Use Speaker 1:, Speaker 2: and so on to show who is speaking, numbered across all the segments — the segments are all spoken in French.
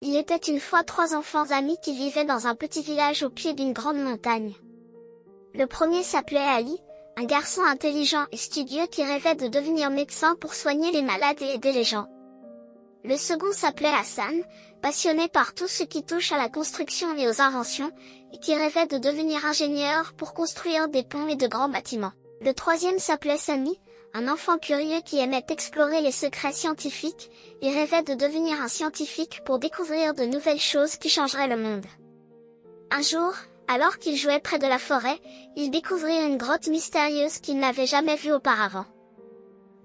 Speaker 1: Il était une fois trois enfants amis qui vivaient dans un petit village au pied d'une grande montagne. Le premier s'appelait Ali, un garçon intelligent et studieux qui rêvait de devenir médecin pour soigner les malades et aider les gens. Le second s'appelait Hassan, passionné par tout ce qui touche à la construction et aux inventions, et qui rêvait de devenir ingénieur pour construire des ponts et de grands bâtiments. Le troisième s'appelait Sami, un enfant curieux qui aimait explorer les secrets scientifiques, et rêvait de devenir un scientifique pour découvrir de nouvelles choses qui changeraient le monde. Un jour, alors qu'il jouait près de la forêt, il découvrit une grotte mystérieuse qu'il n'avait jamais vue auparavant.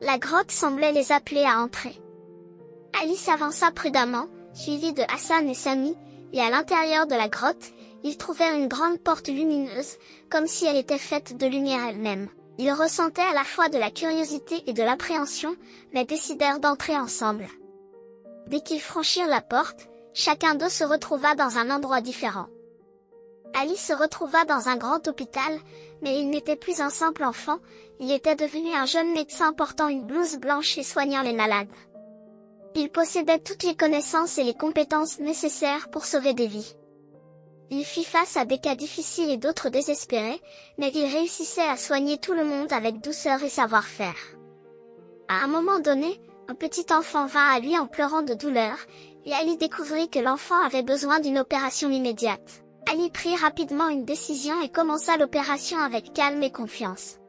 Speaker 1: La grotte semblait les appeler à entrer. Ali s'avança prudemment, suivi de Hassan et Sami, et à l'intérieur de la grotte, ils trouvèrent une grande porte lumineuse, comme si elle était faite de lumière elle-même. Ils ressentaient à la fois de la curiosité et de l'appréhension, mais décidèrent d'entrer ensemble. Dès qu'ils franchirent la porte, chacun d'eux se retrouva dans un endroit différent. Ali se retrouva dans un grand hôpital, mais il n'était plus un simple enfant, il était devenu un jeune médecin portant une blouse blanche et soignant les malades. Il possédait toutes les connaissances et les compétences nécessaires pour sauver des vies. Il fit face à des cas difficiles et d'autres désespérés, mais il réussissait à soigner tout le monde avec douceur et savoir-faire. À un moment donné, un petit enfant vint à lui en pleurant de douleur, et Ali découvrit que l'enfant avait besoin d'une opération immédiate. Ali prit rapidement une décision et commença l'opération avec calme et confiance.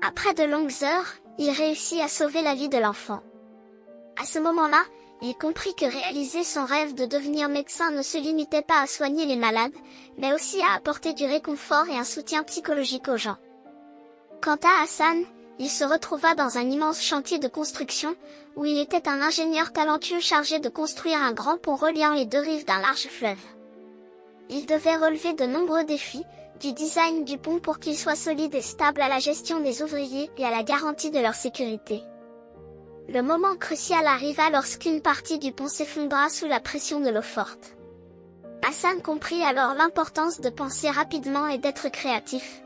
Speaker 1: Après de longues heures, il réussit à sauver la vie de l'enfant. À ce moment-là, il comprit que réaliser son rêve de devenir médecin ne se limitait pas à soigner les malades, mais aussi à apporter du réconfort et un soutien psychologique aux gens. Quant à Hassan, il se retrouva dans un immense chantier de construction, où il était un ingénieur talentueux chargé de construire un grand pont reliant les deux rives d'un large fleuve. Il devait relever de nombreux défis, du design du pont pour qu'il soit solide et stable à la gestion des ouvriers et à la garantie de leur sécurité. Le moment crucial arriva lorsqu'une partie du pont s'effondra sous la pression de l'eau forte. Hassan comprit alors l'importance de penser rapidement et d'être créatif.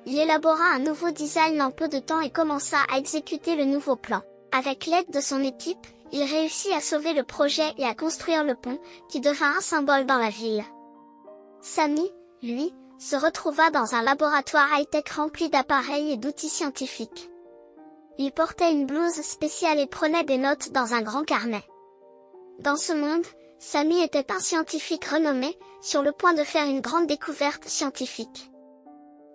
Speaker 1: Il élabora un nouveau design en peu de temps et commença à exécuter le nouveau plan. Avec l'aide de son équipe, il réussit à sauver le projet et à construire le pont, qui devint un symbole dans la ville. Sami, lui, se retrouva dans un laboratoire high-tech rempli d'appareils et d'outils scientifiques. Il portait une blouse spéciale et prenait des notes dans un grand carnet. Dans ce monde, Sami était un scientifique renommé, sur le point de faire une grande découverte scientifique.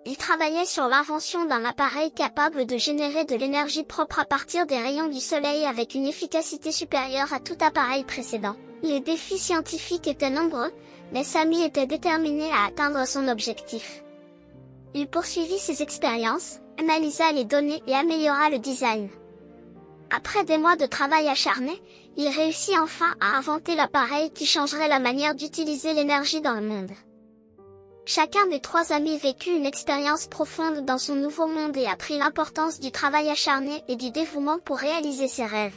Speaker 1: Il travaillait sur l'invention d'un appareil capable de générer de l'énergie propre à partir des rayons du soleil avec une efficacité supérieure à tout appareil précédent. Les défis scientifiques étaient nombreux, mais Sami était déterminé à atteindre son objectif. Il poursuivit ses expériences, analysa les données et améliora le design. Après des mois de travail acharné, il réussit enfin à inventer l'appareil qui changerait la manière d'utiliser l'énergie dans le monde. Chacun des trois amis vécut une expérience profonde dans son nouveau monde et apprit l'importance du travail acharné et du dévouement pour réaliser ses rêves.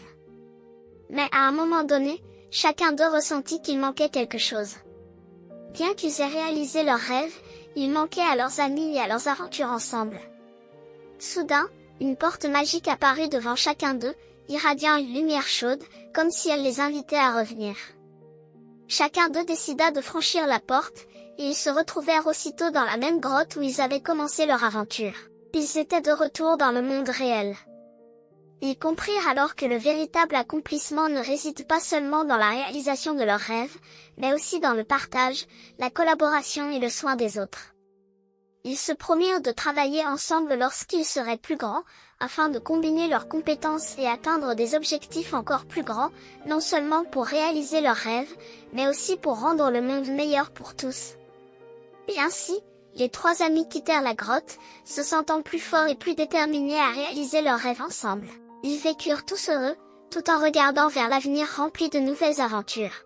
Speaker 1: Mais à un moment donné, chacun d'eux ressentit qu'il manquait quelque chose. Bien qu'ils aient réalisé leurs rêves, ils manquaient à leurs amis et à leurs aventures ensemble. Soudain, une porte magique apparut devant chacun d'eux, irradiant une lumière chaude, comme si elle les invitait à revenir. Chacun d'eux décida de franchir la porte, et ils se retrouvèrent aussitôt dans la même grotte où ils avaient commencé leur aventure. Ils étaient de retour dans le monde réel. Ils comprirent alors que le véritable accomplissement ne réside pas seulement dans la réalisation de leurs rêves, mais aussi dans le partage, la collaboration et le soin des autres. Ils se promirent de travailler ensemble lorsqu'ils seraient plus grands, afin de combiner leurs compétences et atteindre des objectifs encore plus grands, non seulement pour réaliser leurs rêves, mais aussi pour rendre le monde meilleur pour tous. Et ainsi, les trois amis quittèrent la grotte, se sentant plus forts et plus déterminés à réaliser leurs rêves ensemble. Ils vécurent tous heureux, tout en regardant vers l'avenir rempli de nouvelles aventures.